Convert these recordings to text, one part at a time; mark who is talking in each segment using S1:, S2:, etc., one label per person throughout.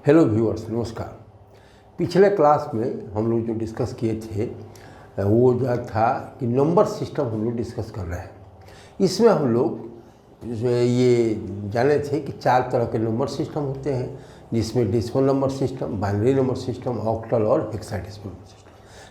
S1: Hello viewers, नमस्कार। पिछले class में हम लोग जो डिस्कस किए थे वो जो था कि नंबर सिस्टम हम लोग डिस्कस कर रहे हैं। इसमें हम लोग ये जाने थे कि 4 तरह के नंबर सिस्टम होते हैं, जिसमें decimal number system, binary number system, octal और हेक्साडेसिमल नंबर सिस्टम।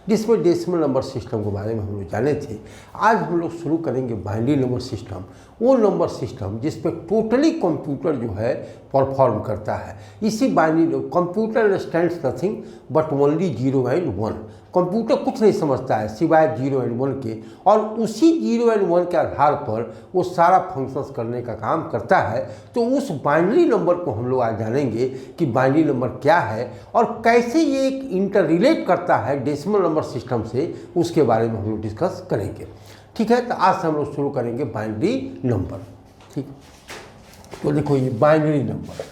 S1: जिसमें डेसिमल नंबर सिस्टम के बारे में हम लोग जाने थे। आज हम लोग शुरू करेंगे बाइनरी नंबर सिस्टम, वो नंबर सिस्टम जिस पर टोटली कंप्यूटर जो है परफॉर्म करता है। इसी binary computer understands nothing but only 0 and 1। Computer कुछ नहीं समझता है सिवाय 0 एंड 1 के, और उसी 0 एंड 1 के आधार पर वो सारा फंक्शंस करने का काम करता है। तो उस बाइनरी नंबर को हम लोग आज जानेंगे कि बाइनरी नंबर क्या है और कैसे ये एक इंटर रिलेट करता है डेसिमल नंबर सिस्टम से, उसके बारे में हम लोग डिस्कस करेंगे। ठीक है, तो आज से हम लोग शुरू करेंगे बाइनरी नंबर। ठीक, तो देखो ये binary number,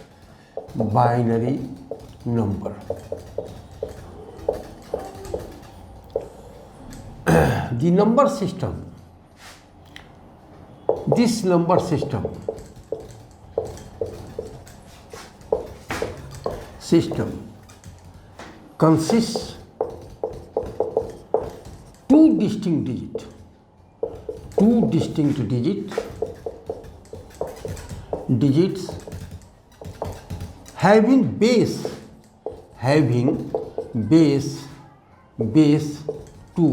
S1: the number system, this number system consists two distinct digits having base 2।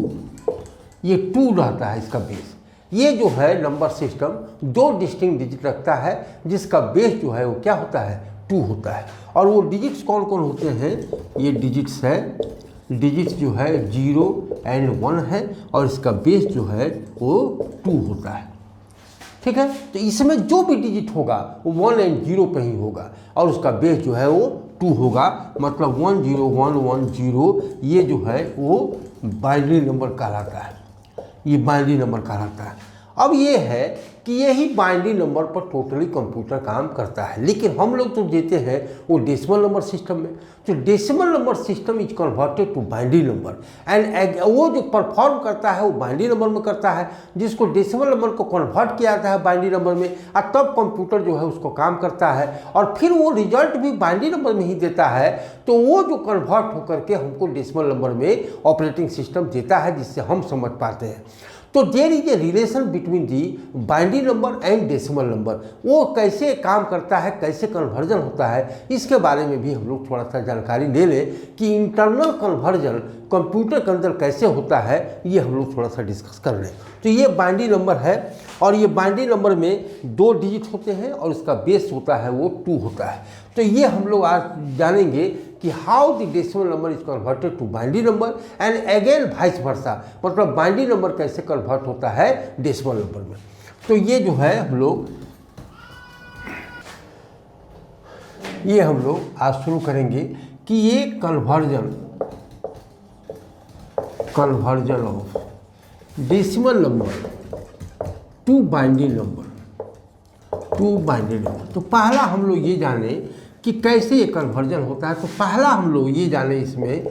S1: ये 2 रहता है इसका बेस। ये जो है नंबर सिस्टम 2 डिस्टिंक्ट डिजिट रखता है, जिसका बेस जो है वो क्या होता है, 2 होता है। और वो डिजिट्स कौन कौन होते हैं, ये डिजिट्स है, डिजिट्स जो है 0 एंड 1 है, और इसका बेस जो है वो 2 होता है। ठीक है, तो इसमें जो भी डिजिट होगा वो 1 एंड 0 पे ही होगा, और उसका बेस जो है वो 2 होगा। मतलब 1 0 1 1 0, ये जो है वो बाइनरी नंबर कहलाता है। ये बाइनरी नंबर कहलाता है। अब ये है कि यही बाइनरी नंबर पर टोटली कंप्यूटर काम करता है, लेकिन हम लोग तो देते हैं वो डेसिमल नंबर सिस्टम में। तो decimal number system is converted to binary number and वो जो परफॉर्म करता है वो बाइनरी नंबर में करता है, जिसको डेसिमल नंबर को कन्वर्ट किया जाता है बाइनरी नंबर में, और तब कंप्यूटर जो है उसको काम करता है, और फिर वो रिजल्ट भी बाइनरी नंबर में ही देता है। तो वो जो कन्वर्ट होकर के हमको डेसिमल नंबर में ऑपरेटिंग सिस्टम देता है, जिससे हम समझ पाते हैं। तो there is a relation between the binary number and decimal number. वो कैसे काम करता है, कैसे कन्वर्जन होता है, इसके बारे में भी हम लोग थोड़ा सा जानकारी ले लें कि इंटरनल कन्वर्जन कंप्यूटर के अंदर कैसे होता है, ये हम लोग थोड़ा सा डिस्कस कर रहे हैं। तो ये बाइनरी नंबर है, और ये बाइनरी नंबर में 2 डिजिट होते हैं, और इसका बेस होता है वो 2 होता है। तो ये हम लोग आज जानेंगे कि how the decimal number is converted to binary number and again vice versa, मतलब बाइनरी नंबर कैसे कन्वर्ट होता है डेसिमल नंबर में। तो ये जो है हम लोग आज शुरू करेंगे कि ये conversion of decimal number to binary number. तो पहला हम लोग ये जाने कि कैसे ये कन्वर्जन होता है। तो पहला हम लोग ये जाने इसमें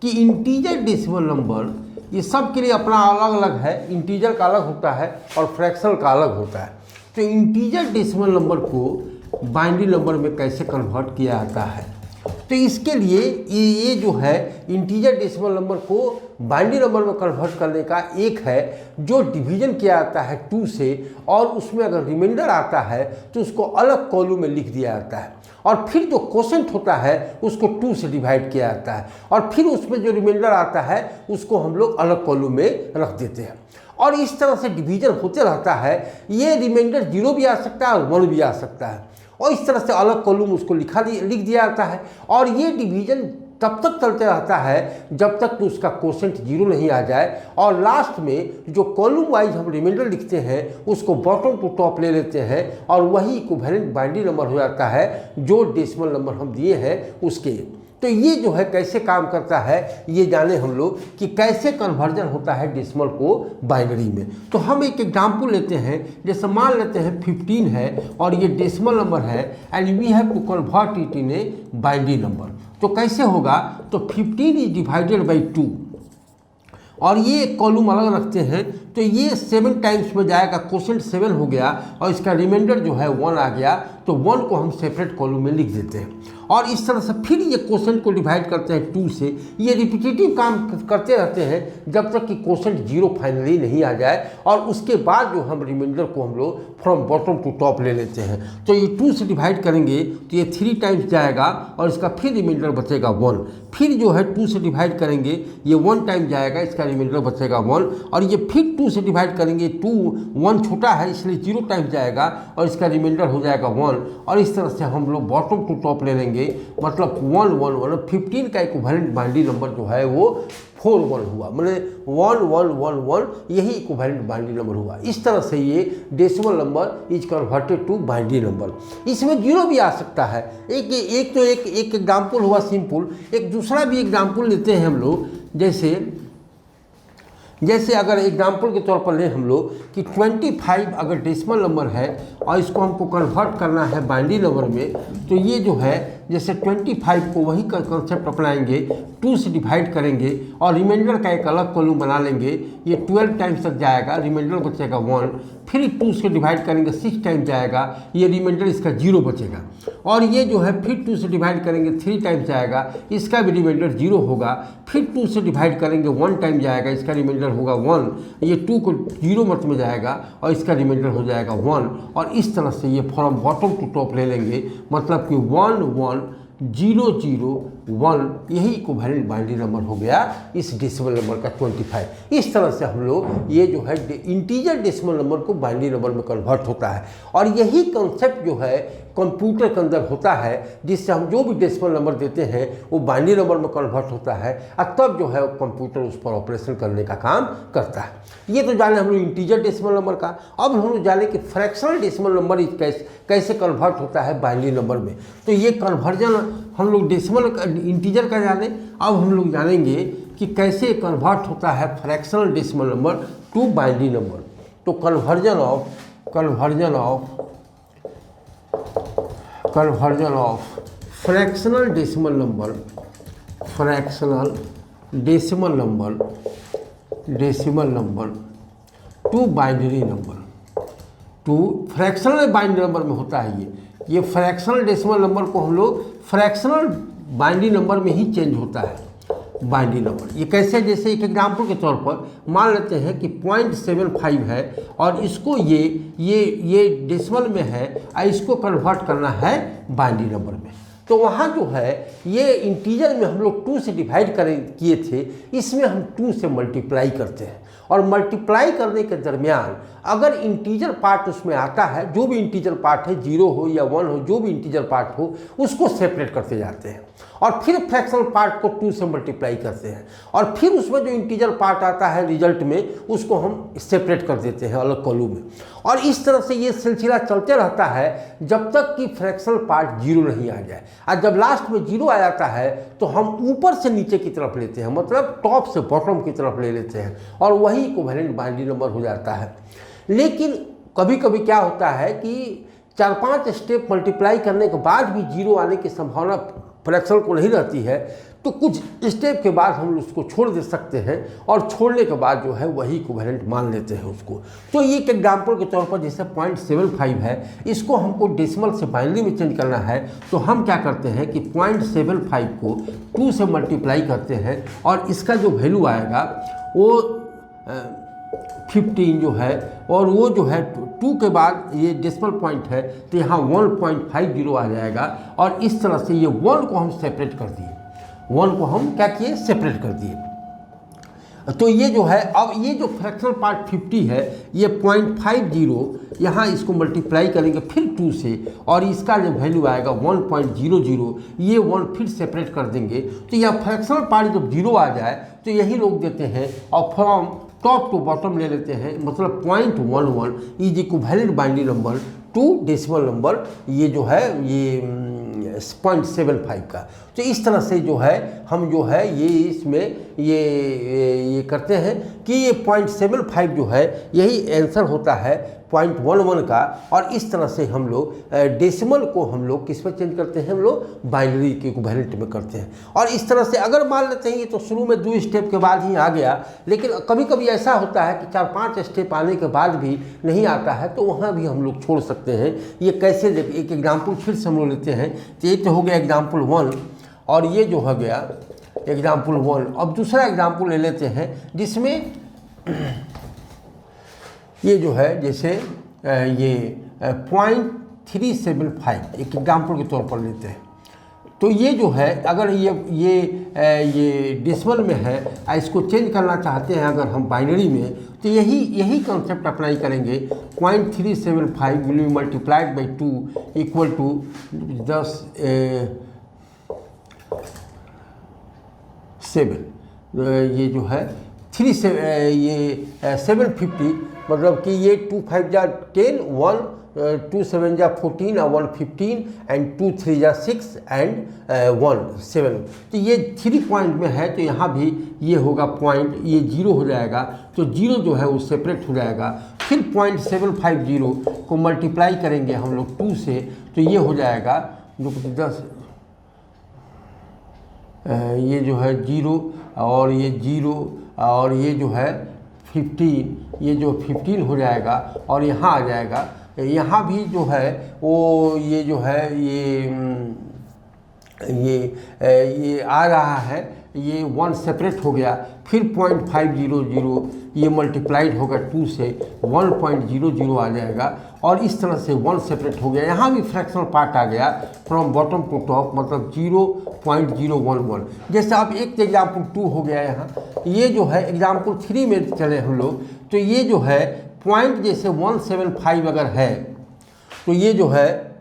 S1: कि इंटीजर डेसिमल नंबर, ये सब के लिए अपना अलग अलग है। इंटीजर का अलग होता है और फ्रैक्शनल का अलग होता है। तो इंटीजर डेसिमल नंबर को बाइनरी नंबर में कैसे कन्वर्ट किया जाता है, तो इसके लिए ये जो है इंटीजर डेसिमल नंबर को बाइनरी नंबर में कन्वर्ट करने का एक है जो डिवीजन किया जाता है 2 से, और उसमें अगर रिमाइंडर आता है तो उसको अलग कॉलम में लिख दिया जाता है, और फिर जो क्वोशेंट होता है उसको 2 से डिवाइड किया जाता है, और फिर उसमें जो रिमाइंडर आता है उसको हम लोग अलग कॉलम में रख देते हैं। और इस तरह से डिवीजन होते रहता है। ये रिमाइंडर 0 भी आ सकता है और 1 भी आ सकता है, और इस तरह से अलग कॉलम उसको लिख दिया जाता है। और ये डिवीजन तब तक चलते रहता है जब तक तो उसका क्वोशेंट 0 नहीं आ जाए, और लास्ट में जो कॉलम वाइज हम रिमाइंडर लिखते हैं उसको बॉटम टू टॉप ले लेते हैं, और वही इक्विवेलेंट बाइनरी नंबर हो जाता है जो डेसिमल नंबर हम दिए हैं उसके। तो ये जो है कैसे काम करता है, ये जाने हम लोग कि कैसे कन्वर्जन होता है डेसिमल को बाइनरी में। तो हम एक एग्जाम्पल लेते हैं, जैसे मान लेते हैं 15 है और ये डेसिमल नंबर है, and we have to convert it in a binary number. तो कैसे होगा, तो 15 इज डिवाइडेड बाई 2, और ये कॉलम अलग रखते हैं, तो ये 7 टाइम्स में जाएगा, क्वोशेंट 7 हो गया, और इसका रिमाइंडर जो है 1 आ गया, तो 1 को हम सेपरेट कॉलम में लिख देते हैं। और इस तरह से फिर ये क्वोशेंट को डिवाइड करते हैं 2 से। ये रिपीटेटिव काम करते रहते हैं जब तक कि क्वोशेंट 0 फाइनली नहीं आ जाए, और उसके बाद जो हम रिमाइंडर को हम लोग फ्रॉम बॉटम टू टॉप ले लेते हैं। तो ये 2 से डिवाइड करेंगे तो ये 3 टाइम्स जाएगा और इसका फिर रिमाइंडर बचेगा 1। फिर जो है 2 से डिवाइड करेंगे, ये 1 टाइम जाएगा, इसका रिमाइंडर बचेगा 1। और ये फिर 2 से डिवाइड करेंगे, 1 छोटा है इसलिए 0 टाइम जाएगा और इसका रिमाइंडर हो जाएगा 1। और इस तरह से हम लोग बॉटम टू टॉप ले लेंगे, मतलब 1 1 1। 15 का इक्विवेलेंट बाइनरी नंबर जो है वो 4 1 हुआ, मतलब 1 1 1 1 यही इक्विवेलेंट बाइनरी नंबर हुआ। इस तरह से ये decimal number is converted to binary number. इसमें 0 भी आ सकता है। एक एग्जाम्पल हुआ सिंपल। एक दूसरा भी एग्जाम्पल लेते हैं हम लोग, जैसे अगर एग्जाम्पल के तौर पर लें हम लोग कि 25 अगर डेसिमल नंबर है और इसको हमको कन्वर्ट करना है बाइनरी नंबर में, तो ये जो है जैसे 25 को वही कंसेप्ट अपनाएंगे, 2 से डिवाइड करेंगे और रिमाइंडर का एक अलग कॉलम बना लेंगे। ये 12 टाइम्स तक जाएगा, रिमाइंडर बचेगा 1। फिर 2 से डिवाइड करेंगे, 6 टाइम जाएगा, ये रिमाइंडर इसका 0 बचेगा। और ये जो है फिर 2 से डिवाइड करेंगे, 3 टाइम्स जाएगा, इसका भी रिमाइंडर 0 होगा। फिर 2 से डिवाइड करेंगे, 1 टाइम जाएगा, इसका रिमाइंडर होगा 1। ये 2 को 0 मत में जाएगा और इसका रिमाइंडर हो जाएगा 1। और इस तरह से ये फ्रॉम बॉटम टू टॉप ले लेंगे, मतलब कि 1 1 0 0 1 यही इक्विवेलेंट बाइनरी नंबर हो गया इस डेसिमल नंबर का 25। इस तरह से हम लोग ये जो है इंटीजर डेसिमल नंबर को बाइनरी नंबर में कन्वर्ट होता है। और यही कंसेप्ट जो है कंप्यूटर के अंदर होता है, जिससे हम जो भी डेसिमल नंबर देते हैं वो बाइनरी नंबर में कन्वर्ट होता है, और तब जो है कंप्यूटर उस पर ऑपरेशन करने का काम करता है। ये तो जाने हम लोग इंटीजर डेसिमल नंबर का। अब हम लोग जाने कि फ्रैक्शनल डेसिमल नंबर कैसे कन्वर्ट होता है बाइनरी नंबर में। तो ये कन्वर्जन हम लोग डेसिमल इंटीजर का जाने, अब हम लोग जानेंगे कि कैसे कन्वर्ट होता है fractional decimal number to binary number. तो conversion of fractional decimal number to binary number, to fractional binary number में होता है। ये फ्रैक्शनल डेसिमल नंबर को हम लोग फ्रैक्शनल बाइनरी नंबर में ही चेंज होता है बाइनरी नंबर। ये कैसे, जैसे एक एग्जाम्पल के तौर पर मान लेते हैं कि 0.75 है और इसको ये डेसिमल में है और इसको कन्वर्ट करना है बाइनरी नंबर में। तो वहाँ जो है ये इंटीजर में हम लोग 2 से डिवाइड किए थे, इसमें हम 2 से मल्टीप्लाई करते हैं। और मल्टीप्लाई करने के दरमियान अगर इंटीजर पार्ट उसमें आता है, जो भी इंटीजर पार्ट है, 0 हो या 1 हो, जो भी इंटीजर पार्ट हो, उसको सेपरेट करते जाते हैं। और फिर फ्रैक्शनल पार्ट को 2 से मल्टीप्लाई करते हैं और फिर उसमें जो इंटीजर पार्ट आता है रिजल्ट में, उसको हम सेपरेट कर देते हैं अलग कॉलम में। और इस तरह से ये सिलसिला चलते रहता है जब तक कि फ्रैक्शनल पार्ट 0 नहीं आ जाए। और जब लास्ट में 0 आ जाता है तो हम ऊपर से नीचे की तरफ लेते हैं, मतलब टॉप से बॉटम की तरफ ले लेते हैं, और वही इक्विवेलेंट बाइनरी नंबर हो जाता है। लेकिन कभी कभी क्या होता है कि 4-5 स्टेप मल्टीप्लाई करने के बाद भी 0 आने की संभावना फ्रैक्शनल को नहीं रहती है, तो कुछ स्टेप के बाद हम उसको छोड़ दे सकते हैं और छोड़ने के बाद जो है वही इक्विवेलेंट मान लेते हैं उसको। तो ये एक एग्जाम्पल के तौर पर जैसे 0.75 है, इसको हमको डेसिमल से बाइनरी में चेंज करना है, तो हम क्या करते हैं कि 0.75 को 2 से मल्टीप्लाई करते हैं और इसका जो वैल्यू आएगा वो 15 जो है, और वो जो है 2 के बाद ये डेसिमल पॉइंट है तो यहाँ 1.50 आ जाएगा। और इस तरह से ये 1 को हम सेपरेट कर दिए, 1 को हम क्या किए, सेपरेट कर दिए। तो ये जो है, अब ये जो फ्रैक्शनल पार्ट 50 है, ये 0.50 यहाँ इसको मल्टीप्लाई करेंगे फिर 2 से, और इसका जो वैल्यू आएगा 1.00, ये 1 फिर सेपरेट कर देंगे। तो यह फ्रैक्शनल पार्ट जब 0 आ जाए तो यही लोग देते हैं, और फ्रॉम टॉप टू बॉटम ले लेते हैं, मतलब 0.11 is equivalent binary number to decimal number, ये जो है ये 0.75 का। तो इस तरह से जो है हम जो है ये इसमें ये करते हैं कि ये 0.75 जो है यही आंसर होता है 0.11 का, और इस तरह से हम लोग डेसिमल को हम लोग किस में चेंज करते हैं, हम लोग बाइनरी के इक्विवेलेंट में करते हैं। और इस तरह से अगर मान लेते हैं ये तो शुरू में 2 स्टेप के बाद ही आ गया, लेकिन कभी कभी ऐसा होता है कि 4-5 स्टेप आने के बाद भी नहीं आता है, तो वहाँ भी हम लोग छोड़ सकते हैं। ये कैसे, एक एग्जाम्पल फिर से हम लोग लेते हैं। तो ये तो हो गया एग्जाम्पल 1, और ये जो हो गया एग्जाम्पल 1। अब दूसरा एग्जाम्पल ले लेते हैं जिसमें ये जो है जैसे ये 0.375 एक एग्जाम्पल के तौर पर लेते हैं। तो ये जो है अगर ये डेसिमल में है, इसको चेंज करना चाहते हैं अगर हम बाइनरी में, तो यही कॉन्सेप्ट अप्लाई करेंगे। 0.375 will be multiplied by 2 equal to 7 ये जो है 750, मतलब कि ये 2 5 जा 10, 1 2 7 जा 14 और 1 15 एंड 2 3 जा 6 एंड 1 7। तो ये 3 पॉइंट में है, तो यहाँ भी ये होगा पॉइंट, ये 0 हो जाएगा, तो 0 जो है वो सेपरेट हो जाएगा। फिर 0.750 को मल्टीप्लाई करेंगे हम लोग 2 से, तो ये हो जाएगा 10, ये जो है 0 और ये 0 और ये जो है 15, ये जो 15 हो जाएगा, और यहाँ आ जाएगा, यहाँ भी जो है वो ये जो है ये आ रहा है, ये 1 सेपरेट हो गया। फिर 0.500 ये मल्टीप्लाइड होगा 2 से 1.00 आ जाएगा, और इस तरह से 1 सेपरेट हो गया। यहाँ भी फ्रैक्शनल पार्ट आ गया फ्रॉम बॉटम टू टॉप, मतलब 0.011। जैसे अब एक एग्जाम्पल 2 हो गया यहाँ, ये जो है एग्जाम्पल 3 में चले हम लोग, तो ये जो है पॉइंट जैसे 175 अगर है, तो ये जो है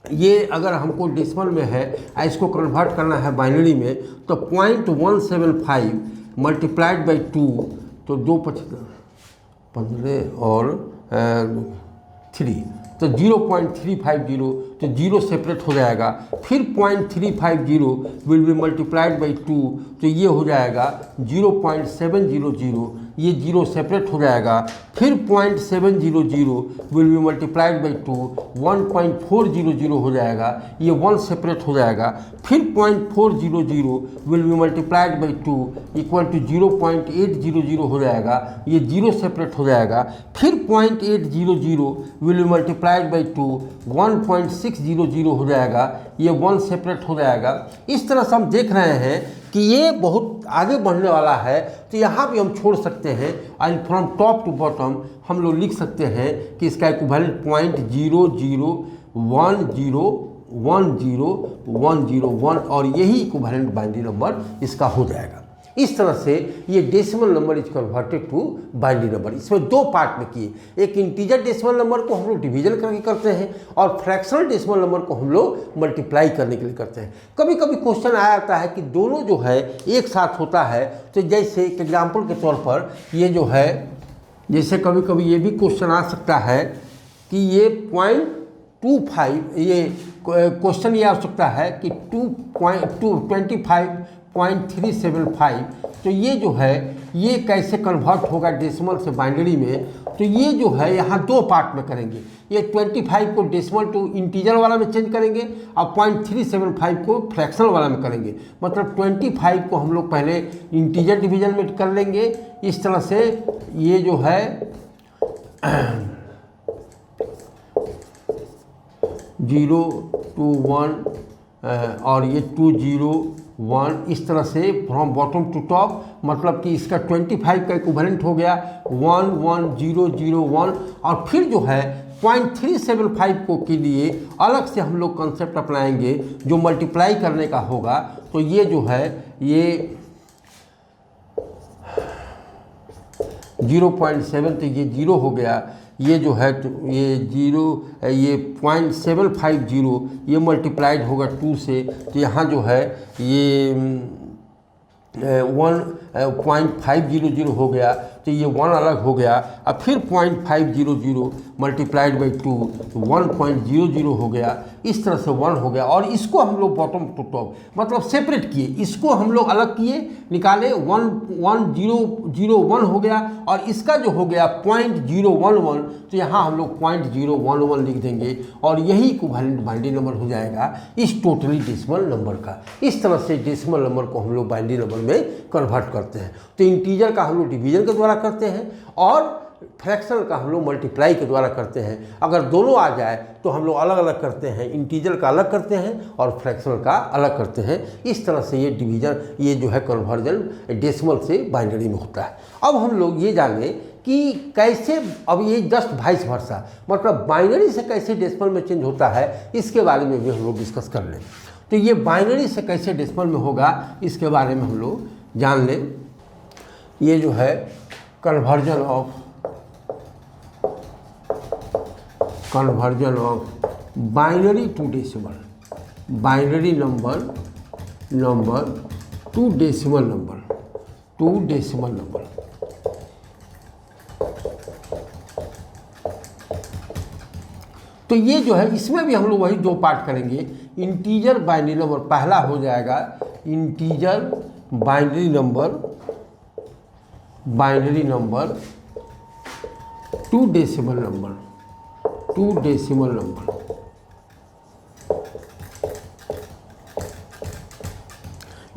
S1: ये अगर हमको डेसिमल में है, इसको कन्वर्ट करना है बाइनरी में, तो 0.175 मल्टीप्लाइड बाई 2, तो 2 15 और 3, तो 0.350, तो 0 सेपरेट हो जाएगा। फिर 0.350 विल बी मल्टीप्लाइड बाई 2, तो ये हो जाएगा 0.700, ये 0 सेपरेट हो जाएगा। फिर 0.700 विल बी मल्टीप्लाइड बाई 2, 1.400 हो जाएगा, ये 1 सेपरेट हो जाएगा। फिर 0.400 will be multiplied by 2 equal to 0.800 हो जाएगा, ये 0 सेपरेट हो जाएगा। फिर 0.800 विल बी मल्टीप्लाइड बाई 2, 1.600 हो जाएगा, ये 1 सेपरेट हो जाएगा। इस तरह से हम देख रहे हैं कि ये बहुत आगे बढ़ने वाला है, तो यहाँ भी हम छोड़ सकते हैं, and from top to bottom हम लोग लिख सकते हैं कि इसका इक्विवेलेंट 0.0010101 और यही इक्विवेलेंट बाइनरी नंबर इसका हो जाएगा। इस तरह से ये decimal number is converted to binary number. इसमें 2 पार्ट में किए, एक इंटीजर डेसिमल नंबर को हम लोग डिवीजन करके करते हैं, और फ्रैक्शनल डेसिमल नंबर को हम लोग मल्टीप्लाई करने के लिए करते हैं। कभी कभी क्वेश्चन आया जाता है कि दोनों जो है एक साथ होता है, तो जैसे एक एग्जाम्पल के तौर पर ये जो है, जैसे कभी कभी ये भी क्वेश्चन आ सकता है कि ये 0.25, ये क्वेश्चन ये आ सकता है कि 25.375, तो ये जो है ये कैसे कन्वर्ट होगा डेसिमल से बाइनरी में। तो ये जो है यहाँ 2 पार्ट में करेंगे, ये 25 को डेसिमल टू इंटीजर वाला में चेंज करेंगे, और 0.375 को फ्रैक्शनल वाला में करेंगे। मतलब 25 को हम लोग पहले इंटीजर डिवीजन में कर लेंगे, इस तरह से ये जो है 0 to 1 और ये 2 0 1, इस तरह से फ्रॉम बॉटम टू टॉप, मतलब कि इसका 25 का इक्विवेलेंट हो गया 1 1 0 0 1। और फिर जो है 0.375 को के लिए अलग से हम लोग कॉन्सेप्ट अपनाएंगे जो मल्टीप्लाई करने का होगा। तो ये जो है ये 0.7, तो ये 0 हो गया, ये जो है तो ये 0, ये 0.750 ये मल्टीप्लाइड होगा 2 से, तो यहाँ जो है ये 1.500 हो गया। तो ये 1 अलग हो गया। अब फिर 0.500 मल्टीप्लाइड बाई 2 तो 1.00 हो गया। इस तरह से 1 हो गया और इसको हम लोग बॉटम टू टॉप मतलब सेपरेट किए, इसको हम लोग अलग किए, निकाले 1.1001 हो गया और इसका जो हो गया 0.011, तो यहाँ हम लोग 0.011 लिख देंगे और यही इक्विवेलेंट बाइनरी नंबर हो जाएगा इस टोटली डेसिमल नंबर का। इस तरह से डेसिमल नंबर को हम लोग बाइनरी नंबर में कन्वर्ट करते हैं। तो इंटीजर का हम लोग डिवीजन के द्वारा करते हैं और फ्रैक्शन का हम लोग मल्टीप्लाई के द्वारा करते हैं। अगर दोनों आ जाए तो हम लोग अलग अलग करते हैं, इंटीजर का अलग करते हैं और फ्रैक्शनल का अलग करते हैं। इस तरह से ये डिवीजन, ये जो है कन्वर्जन डेसिमल से बाइनरी में होता है। अब हम लोग ये जाने कि कैसे, अब ये जस्ट वाइस वर्सा मतलब बाइनरी से कैसे डेसिमल में चेंज होता है, इसके बारे में भी हम लोग डिस्कस कर लें। तो ये बाइनरी से कैसे डेसिमल में होगा इसके बारे में हम लोग जान लें। ये जो है conversion of binary to decimal, binary number to decimal number. तो ये जो है इसमें भी हम लोग वही 2 पार्ट करेंगे। इंटीजर बाइनरी नंबर पहला हो जाएगा integer binary number to decimal number.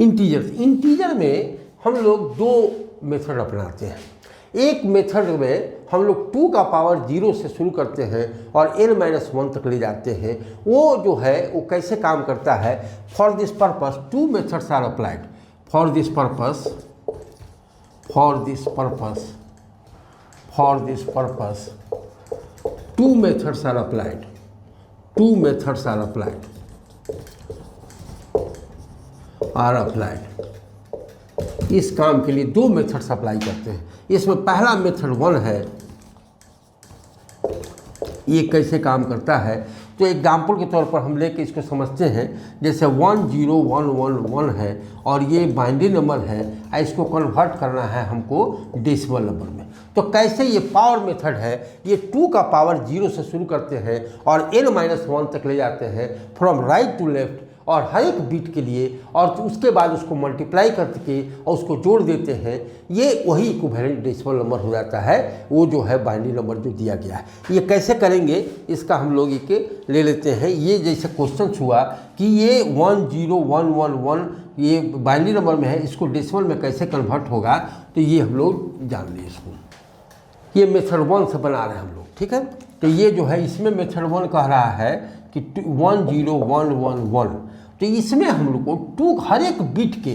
S1: Integer में हम लोग 2 मेथड अपनाते हैं। एक मेथड में हम लोग 2 का पावर 0 से शुरू करते हैं और n-1 तक ले जाते हैं। वो जो है वो कैसे काम करता है, for this purpose 2 methods are applied. For this purpose 2 methods are applied. इस काम के लिए 2 मेथड्स अप्लाई करते हैं। इसमें पहला मेथड 1 है, ये कैसे काम करता है तो एग्जाम्पल के तौर पर हम लेके इसको समझते हैं। जैसे 10111 है और ये बाइनरी नंबर है, इसको कन्वर्ट करना है हमको डेसिमल नंबर में। तो कैसे ये पावर मेथड है, ये 2 का पावर 0 से शुरू करते हैं और n-1 तक ले जाते हैं फ्रॉम राइट टू लेफ्ट और हर एक बीट के लिए, और उसके बाद उसको मल्टीप्लाई करके और उसको जोड़ देते हैं। ये वही इक्विवेलेंट डेसिमल नंबर हो जाता है, वो जो है बाइनरी नंबर जो दिया गया है। ये कैसे करेंगे इसका हम लोग एक ले लेते हैं। ये जैसे क्वेश्चन हुआ कि ये 10111 ये बाइनरी नंबर में है, इसको डेसिमल में कैसे कन्वर्ट होगा, तो ये हम लोग जान लें इसको। ये मेथड 1 से बना रहे हैं हम लोग, ठीक है। तो ये जो है इसमें मेथड 1 कह रहा है कि 10111, तो इसमें हम लोग को 2 हर एक बीट के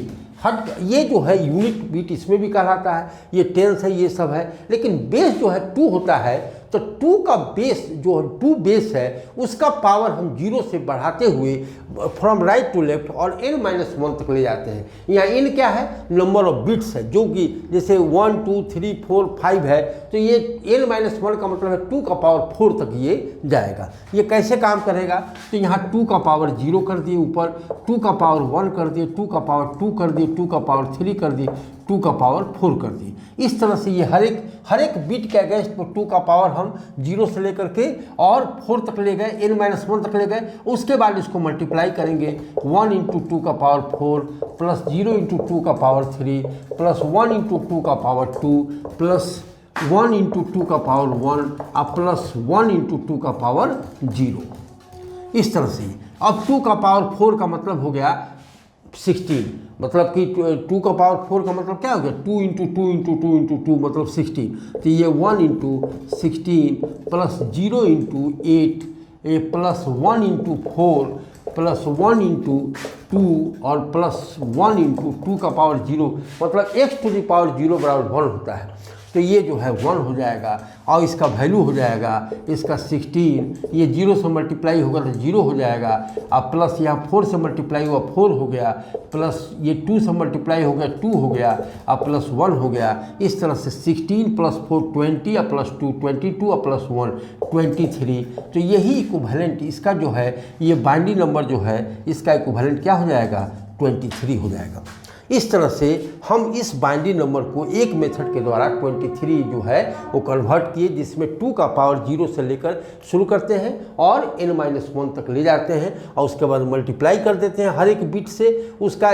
S1: ये जो है यूनिट बीट इसमें भी कहलाता है, ये टेंस है, ये सब है, लेकिन बेस जो है 2 होता है। तो 2 का बेस जो 2 बेस है उसका पावर हम 0 से बढ़ाते हुए फ्रॉम राइट टू लेफ्ट और n-1 तक ले जाते हैं। यहाँ n क्या है, नंबर ऑफ बिट्स है, जो कि जैसे 1 2 3 4 5 है, तो ये n-1 का मतलब है 2 का पावर 4 तक ये जाएगा। ये कैसे काम करेगा, तो यहाँ 2 का पावर 0 कर दिए ऊपर, 2 का पावर 1 कर दिए, 2 का पावर 2 कर दिए, 2 का पावर 3 कर दिए, 2 का पावर 4 कर दिए। इस तरह से ये हर एक बीट के अगेंस्ट पर 2 का पावर हम 0 से लेकर के और 4 तक ले गए, n-1 तक ले गए। उसके बाद इसको मल्टीप्लाई करेंगे 1 × 2 का पावर 4 प्लस 0 × 2 का पावर 3 प्लस 1 × 2 का पावर 2 प्लस 1 × 2 का पावर 1 और प्लस 1 × 2 का पावर 0। इस तरह से अब 2 का पावर 4 का मतलब हो गया 16, मतलब कि 2 का पावर 4 का मतलब क्या हो गया, 2 × 2 × 2 × 2 मतलब 16। तो ये 1 × 16 प्लस 0 × 8 प्लस 1 × 4 प्लस 1 × 2 और प्लस 1 × 2 का पावर 0 मतलब x टू द पावर 0 बराबर 1 होता है। तो ये जो है 1 हो जाएगा और इसका वैल्यू हो जाएगा इसका 16, ये 0 से मल्टीप्लाई होगा तो 0 हो जाएगा, और प्लस यहाँ 4 से मल्टीप्लाई हुआ 4 हो गया, प्लस ये 2 से मल्टीप्लाई हो गया 2 हो गया और प्लस 1 हो गया। इस तरह से 16 प्लस 4 20 और प्लस 2 22 और प्लस 1 23। तो यही इक्विवेलेंट इसका जो है, ये बाइनरी नंबर जो है इसका इक्विवेलेंट क्या हो जाएगा, 23 हो जाएगा। इस तरह से हम इस बाइनरी नंबर को एक मेथड के द्वारा 23 जो है वो कन्वर्ट किए, जिसमें 2 का पावर 0 से लेकर शुरू करते हैं और n-1 तक ले जाते हैं और उसके बाद मल्टीप्लाई कर देते हैं हर एक बिट से उसका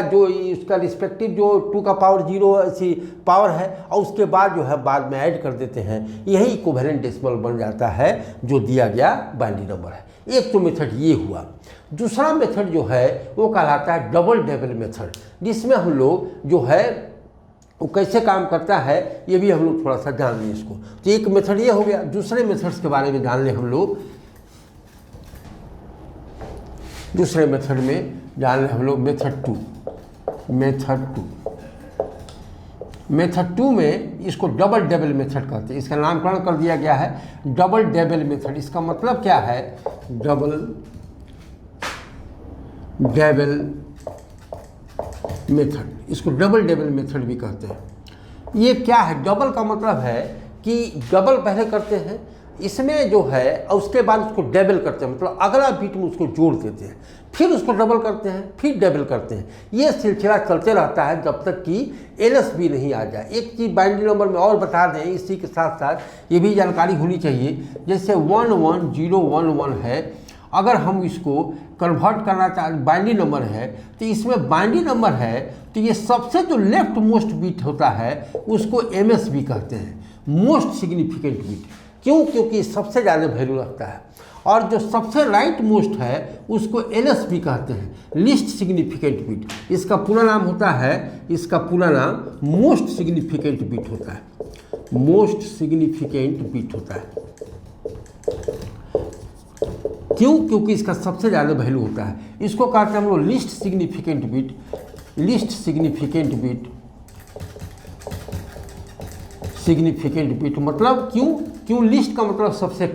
S1: रिस्पेक्टिव जो 2 का पावर 0 ऐसी पावर है, और उसके बाद जो है बाद में ऐड कर देते हैं। यही इक्विवेलेंट डेसिमल बन जाता है जो दिया गया बाइनरी नंबर है। एक तो मेथड ये हुआ। दूसरा मेथड जो है वो कहलाता है डबल डेबल मेथड, जिसमें हम लोग जो है वो कैसे काम करता है ये भी हम लोग थोड़ा सा जान लें इसको। तो एक मेथड ये हो गया। दूसरे मेथड्स के बारे में जान लें हम लोग। दूसरे मेथड में जान लें हम लोग मेथड 2। मेथड 2 में इसको डबल डेबल मेथड कहते हैं। इसका नामकरण कर दिया गया है डबल डेबल मेथड। इसका मतलब क्या है? डबल डेबल मेथड, इसको डबल डेबल मेथड भी कहते हैं। ये क्या है? डबल का मतलब है कि डबल पहले करते हैं इसमें जो है और उसके बाद उसको डेबल करते हैं, मतलब अगला बीट में उसको जोड़ देते हैं, फिर उसको डबल करते हैं, फिर डबल करते हैं। ये सिलसिला चलते रहता है जब तक कि LSB नहीं आ जाए। एक चीज़ बाइनरी नंबर में और बता दें, इसी के साथ साथ ये भी जानकारी होनी चाहिए। जैसे 11011 है, अगर हम इसको कन्वर्ट करना चाहते बाइनरी नंबर है तो इसमें बाइनरी नंबर है तो ये सबसे जो लेफ्ट मोस्ट बिट होता है उसको MSB कहते हैं, मोस्ट सिग्निफिकेंट बिट। क्यों? क्योंकि सबसे ज़्यादा वैल्यू रखता है। और जो सबसे राइट मोस्ट है उसको LSB कहते हैं, लिस्ट सिग्निफिकेंट बिट। इसका पूरा नाम होता है, इसका पूरा नाम मोस्ट सिग्निफिकेंट बिट होता है, मोस्ट सिग्निफिकेंट बिट होता है। क्यों? क्योंकि इसका सबसे ज़्यादा वैल्यू होता है। इसको कहते हैं हम लोग least significant bit. Least significant bit, significant bit मतलब क्यों लिस्ट का मतलब सबसे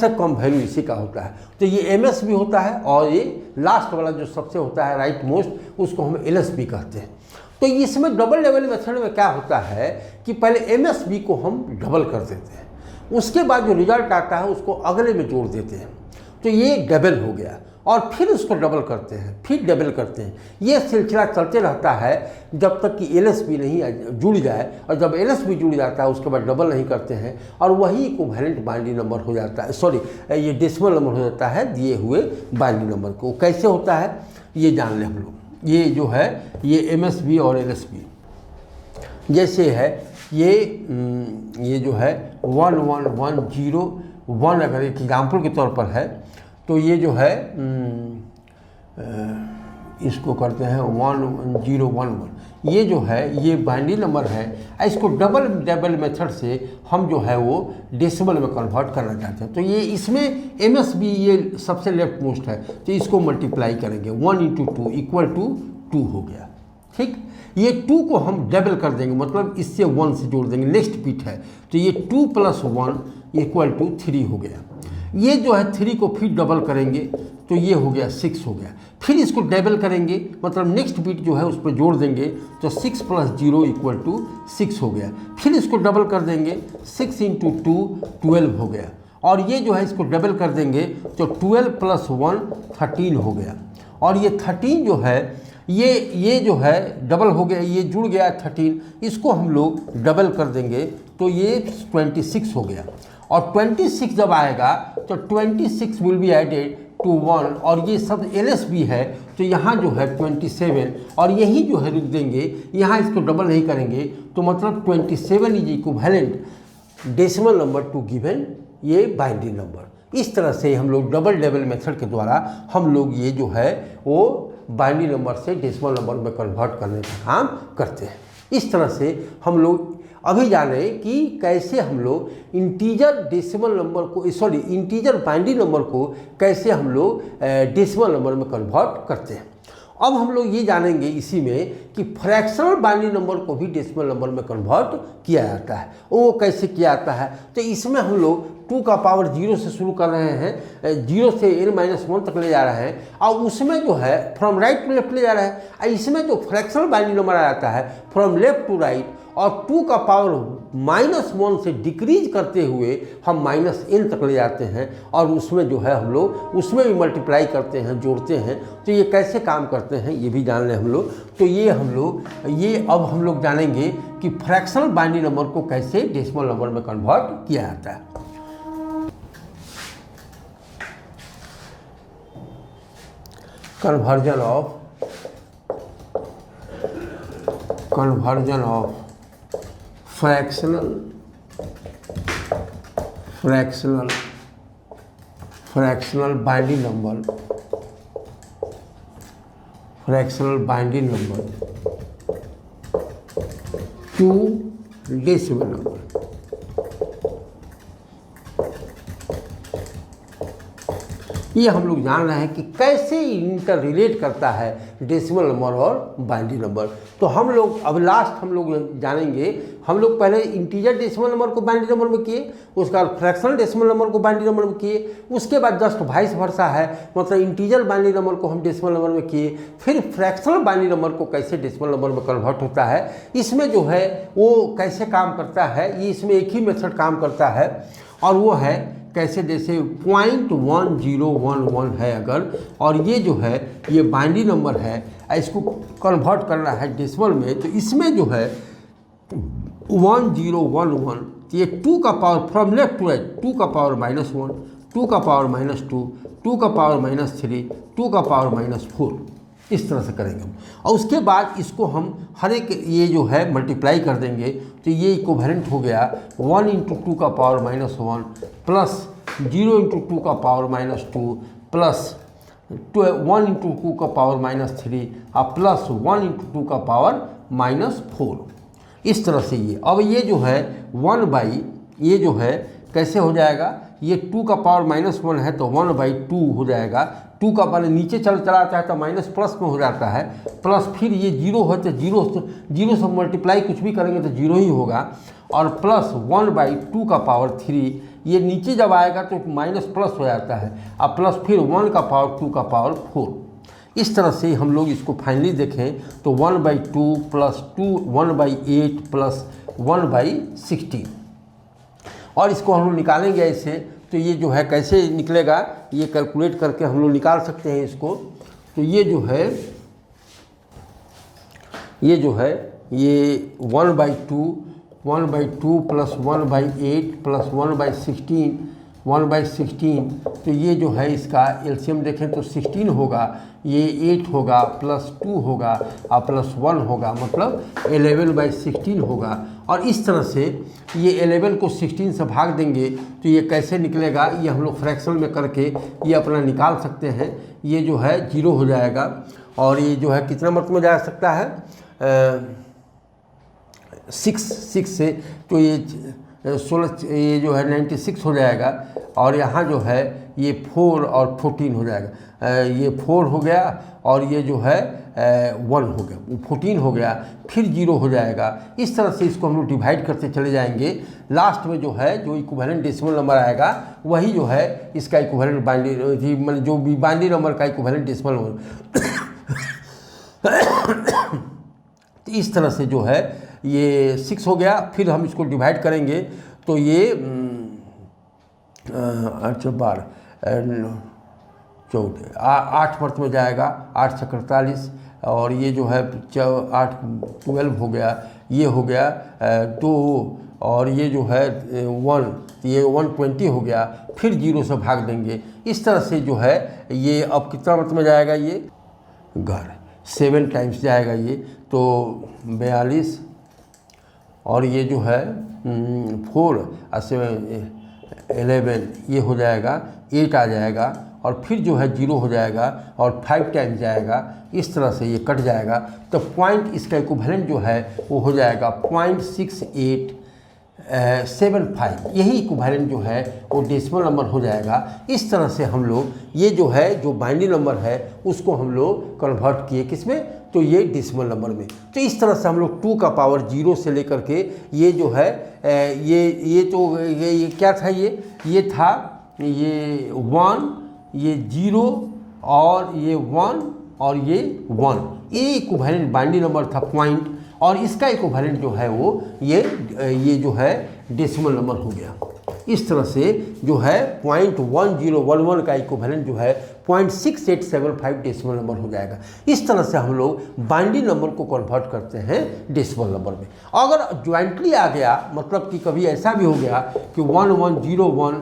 S1: कम वैल्यू इसी का होता है। तो ये MSB होता है और ये लास्ट वाला जो सबसे होता है राइट मोस्ट उसको हम LSB कहते हैं। तो इसमें डबल डेबल मेथड में क्या होता है कि पहले MSB को हम डबल कर देते हैं, उसके बाद जो रिजल्ट आता है उसको अगले में जोड़ देते हैं, तो ये डबल हो गया। और फिर उसको डबल करते हैं, फिर डबल करते हैं। ये सिलसिला चलते रहता है जब तक कि LSB नहीं जुड़ जाए, और जब LSB जुड़ जाता है उसके बाद डबल नहीं करते हैं और वही इक्विवेलेंट बाइनरी नंबर हो जाता है, सॉरी ये डेसिमल नंबर हो जाता है दिए हुए बाइनरी नंबर को। कैसे होता है ये जान लें हम लोग। ये जो है ये MSB और LSB जैसे है ये जो है 11101 अगर एक एग्जाम्पल के तौर पर है तो ये जो है इसको करते हैं 11011। ये जो है ये बाइनरी नंबर है, इसको डबल डेबल मेथड से हम जो है वो डेसिमल में कन्वर्ट करना चाहते हैं। तो ये इसमें MSB ये सबसे लेफ्ट मोस्ट है, तो इसको मल्टीप्लाई करेंगे 1 × 2 = 2 हो गया। ठीक, ये 2 को हम डबल कर देंगे, मतलब इससे 1 से जोड़ देंगे, नेक्स्ट बिट है, तो ये 2 + 1 = 3 हो गया। ये जो है 3 को फिर डबल करेंगे तो ये हो गया 6 हो गया। फिर इसको डबल करेंगे मतलब नेक्स्ट बिट जो है उस पर जोड़ देंगे तो 6 + 0 = 6 हो गया। फिर इसको डबल कर देंगे 6 × 2 12 हो गया। और ये जो है इसको डबल कर देंगे तो 12 + 1 13 हो गया। और ये 13 जो है ये जो है डबल हो गया, ये जुड़ गया 13, इसको हम लोग डबल कर देंगे तो ये 26 हो गया। और 26 जब आएगा तो 26 विल बी एडेड टू 1 और ये सब LSB है तो यहाँ जो है 27 और यही जो है रुक देंगे, यहाँ इसको डबल नहीं करेंगे तो मतलब 27 is equivalent decimal number to given ये बाइनरी नंबर। इस तरह से हम लोग डबल डेबल मेथड के द्वारा हम लोग ये जो है वो बाइनरी नंबर से डेसिमल नंबर में कन्वर्ट करने का काम करते हैं। इस तरह से हम लोग अभी जाने कि कैसे हम लोग इंटीजर डेसिमल नंबर को इंटीजर बाइनरी नंबर को कैसे हम लोग डेसिमल नंबर में कन्वर्ट करते हैं। अब हम लोग ये जानेंगे इसी में कि फ्रैक्शनल बाइनरी नंबर को भी डेसिमल नंबर में कन्वर्ट किया जाता है। वो कैसे किया जाता है? तो इसमें हम लोग 2 का पावर 0 से शुरू कर रहे हैं, 0 से n-1 तक ले जा रहे हैं, और उसमें जो है फ्रॉम राइट टू लेफ्ट ले जा रहे हैं, और इसमें जो फ्रैक्शनल बाइनरी नंबर आ जाता है फ्रॉम लेफ्ट टू राइट, और 2 का पावर -1 से डिक्रीज करते हुए हम -n तक ले जाते हैं, और उसमें जो है हम लोग उसमें भी मल्टीप्लाई करते हैं, जोड़ते हैं। तो ये कैसे काम करते हैं ये भी जान लें हम लोग। तो ये अब हम लोग जानेंगे कि फ्रैक्शनल बाइनरी नंबर को कैसे डेसिमल नंबर में कन्वर्ट किया जाता है। Conversion of fractional binary number to decimal number. ये हम लोग जान रहे हैं कि कैसे इंटर रिलेट करता है डेसिमल नंबर और बाइनरी नंबर। तो हम लोग अब लास्ट हम लोग जानेंगे, हम लोग पहले इंटीजर डेसिमल नंबर को बाइनरी नंबर में किए, उसके बाद फ्रैक्शनल डेसिमल नंबर को बाइनरी नंबर में किए, उसके बाद जस्ट वाइस वर्सा है, मतलब इंटीजर बाइनरी नंबर को हम डेसिमल नंबर में किए, फिर फ्रैक्शनल बाइनरी नंबर को कैसे डेसिमल नंबर में कन्वर्ट होता है, इसमें जो है वो कैसे काम करता है, ये इसमें एक ही मेथड काम करता है, और वो है कैसे, जैसे 0.1011 है अगर, और ये जो है ये बाइनरी नंबर है, इसको कन्वर्ट करना है डेसिमल में, तो इसमें जो है 1011, ये 2 का power from left to right, 2 का पावर -1, 2 का पावर -2, 2 का पावर -3, 2 का पावर -4, इस तरह से करेंगे हम। और उसके बाद इसको हम हर एक ये जो है मल्टीप्लाई कर देंगे, तो ये इक्विवेलेंट हो गया 1 × 2 का पावर -1 प्लस 0 × 2 का पावर -2 प्लस 1 × 2 का पावर -3 और प्लस 1 × 2 का पावर -4। इस तरह से ये अब ये जो है 1/, ये जो है कैसे हो जाएगा, ये 2 का पावर -1 है तो 1/2 हो जाएगा। 2 का पावर नीचे चला आता है तो माइनस प्लस में हो जाता है, प्लस फिर ये 0 है तो 0 से मल्टीप्लाई कुछ भी करेंगे तो 0 ही होगा, और प्लस 1/2 का पावर 3, ये नीचे जब आएगा तो माइनस प्लस हो जाता है, और प्लस फिर 1 का पावर 2 का पावर 4। इस तरह से हम लोग इसको फाइनली देखें तो 1/2 प्लस 1/8 प्लस 1/16, और इसको हम लोग निकालेंगे ऐसे, तो ये जो है कैसे निकलेगा ये कैलकुलेट करके हम लोग निकाल सकते हैं इसको। तो ये जो है ये 1/2 प्लस 1/8 प्लस 1/16, तो ये जो है इसका एलसीएम देखें तो 16 होगा, ये 8 होगा प्लस 2 होगा और प्लस 1 होगा, मतलब 11/16 होगा। और इस तरह से ये 11 को 16 से भाग देंगे तो ये कैसे निकलेगा, ये हम लोग फ्रैक्शन में करके ये अपना निकाल सकते हैं। ये जो है 0 हो जाएगा, और ये जो है कितना मतलब में जा सकता है 6 से, तो ये 16, ये जो है 96 हो जाएगा, और यहाँ जो है ये 4 और 14 हो जाएगा, ये 4 हो गया और ये जो है 1 हो गया, 14 हो गया, फिर 0 हो जाएगा। इस तरह से इसको हम लोग डिवाइड करते चले जाएंगे। लास्ट में जो है जो इक्विवेलेंट डेसिमल नंबर आएगा वही जो है इसका इक्विवेलेंट बाइनरी, मतलब जो भी बाइनरी नंबर का इक्विवेलेंट डेसिमल नंबर। तो इस तरह से जो है ये 6 हो गया, फिर हम इसको डिवाइड करेंगे तो ये 8 वर्ष में जाएगा, 8 से 48, और ये जो है 12 हो गया, ये हो गया 2, और ये जो है 1, ये 120 हो गया, फिर 0 से भाग देंगे। इस तरह से जो है ये अब कितना वर्ष में जाएगा, ये 7 टाइम्स जाएगा ये, तो 42, और ये जो है 4 और 7 11, ये हो जाएगा 8 आ जाएगा, और फिर जो है 0 हो जाएगा और 5 टाइम्स जाएगा। इस तरह से ये कट जाएगा, तो पॉइंट इसका इक्विवेलेंट जो है वो हो जाएगा 0.6875। यही इक्विवेलेंट जो है वो डेसिमल नंबर हो जाएगा। इस तरह से हम लोग ये जो है जो बाइनरी नंबर है उसको हम लोग कन्वर्ट किए किसमें, तो ये डेसिमल नंबर में। तो इस तरह से हम लोग 2 का पावर 0 से लेकर के ये जो है ये क्या था, ये था ये 1, ये 0 और ये 1 और ये 1, ये इक्विवेलेंट बाइनरी नंबर था पॉइंट, और इसका इक्विवेलेंट जो है वो ये जो है डेसिमल नंबर हो गया। इस तरह से जो है 0.1011 का इक्विवेलेंट जो है 0.6875 डेसिमल नंबर हो जाएगा। इस तरह से हम लोग बाइनरी नंबर को कन्वर्ट करते हैं डेसिमल नंबर में। अगर ज्वाइंटली आ गया, मतलब कि कभी ऐसा भी हो गया कि 1101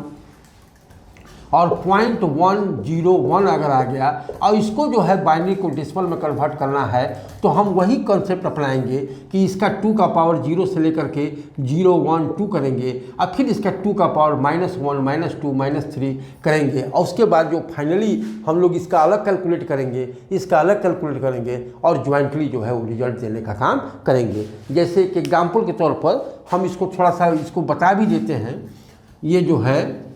S1: और 0.101 अगर आ गया और इसको जो है बाइनरी को डेसिमल में कन्वर्ट करना है, तो हम वही कॉन्सेप्ट अपनाएंगे कि इसका 2 का पावर 0 से लेकर के 0, 1, 2 करेंगे, और फिर इसका 2 का पावर -1, -2, -3 करेंगे, और उसके बाद जो फाइनली हम लोग इसका अलग कैलकुलेट करेंगे, इसका अलग कैलकुलेट करेंगे और ज्वाइंटली जो है वो रिजल्ट देने का काम करेंगे। जैसे कि एग्जाम्पल के तौर पर हम इसको थोड़ा सा इसको बता भी देते हैं। ये जो है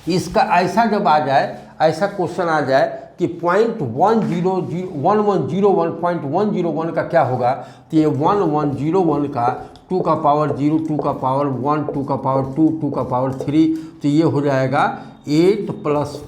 S1: इसका ऐसा जब आ जाए, ऐसा क्वेश्चन आ जाए कि 0.1101 का क्या होगा, तो ये 1101 का 2 का पावर 0, 2 का पावर 1, 2 का पावर 2, 2 का पावर 3, तो ये हो जाएगा 8 +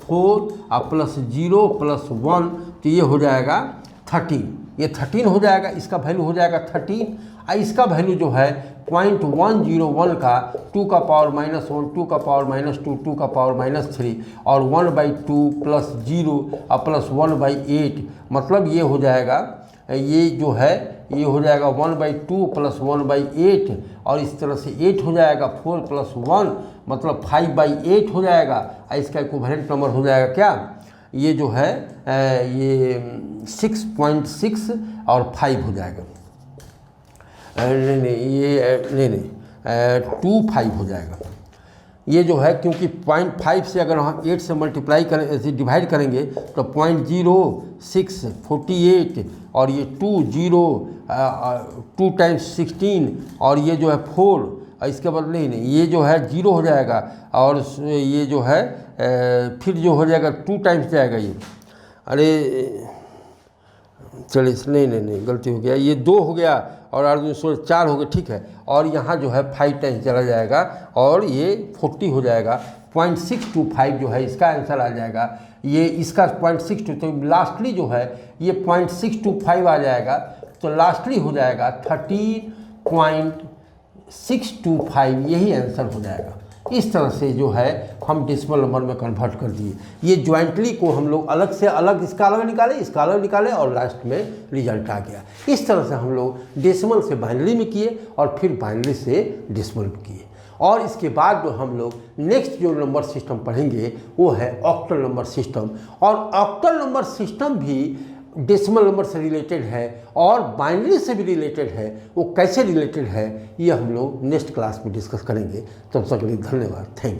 S1: 4 और +0 + 1, तो ये हो जाएगा 13। ये 13 हो जाएगा, इसका वैल्यू हो जाएगा 13, और इसका वैल्यू जो है 0.101 का 2 का पावर -1, 2 का पावर -2, 2 का पावर -3 और 1/2 + 0 और +1/8, मतलब ये हो जाएगा, ये जो है ये हो जाएगा 1/2 + 1/8, और इस तरह से 8 हो जाएगा, 4 + 1 मतलब 5/8 हो जाएगा, और इसका इक्विवेलेंट नंबर हो जाएगा क्या, ये जो है ये 6.6 और 5 हो जाएगा। नहीं 25 हो जाएगा। ये जो है क्योंकि 0.5 से अगर हम 8 से मल्टीप्लाई करें, ऐसे डिवाइड करेंगे तो 0.0648 और ये 2 टाइम्स 16 और ये जो है 4, इसके बाद नहीं ये जो है 0 हो जाएगा, और ये जो है फिर जो हो जाएगा 2 टाइम्स जाएगा ये, अरे चलिए नहीं गलती हो गया, ये 2 हो गया और 4 हो गया, ठीक है, और यहाँ जो है 5 टाइम्स चला जाएगा और ये 40 हो जाएगा। 0.625 जो है इसका आंसर आ जाएगा, ये इसका 0.62, तो लास्टली जो है ये 0.625 आ जाएगा, तो लास्टली हो जाएगा 13.625, यही आंसर हो जाएगा। इस तरह से जो है हम डेसिमल नंबर में कन्वर्ट कर दिए। ये ज्वाइंटली को हम लोग अलग से अलग, इसका अलग निकाले, इसका अलग निकाले, और लास्ट में रिजल्ट आ गया। इस तरह से हम लोग डेसिमल से बाइनरी में किए और फिर बाइनरी से डेसिमल में किए। और इसके बाद जो हम लोग नेक्स्ट जो नंबर सिस्टम पढ़ेंगे वो है ऑक्टल नंबर सिस्टम, और ऑक्टल नंबर सिस्टम भी डेसिमल नंबर से रिलेटेड है और बाइनरी से भी रिलेटेड है। वो कैसे रिलेटेड है ये हम लोग नेक्स्ट क्लास में डिस्कस करेंगे। तब तक के लिए धन्यवाद, थैंक यू।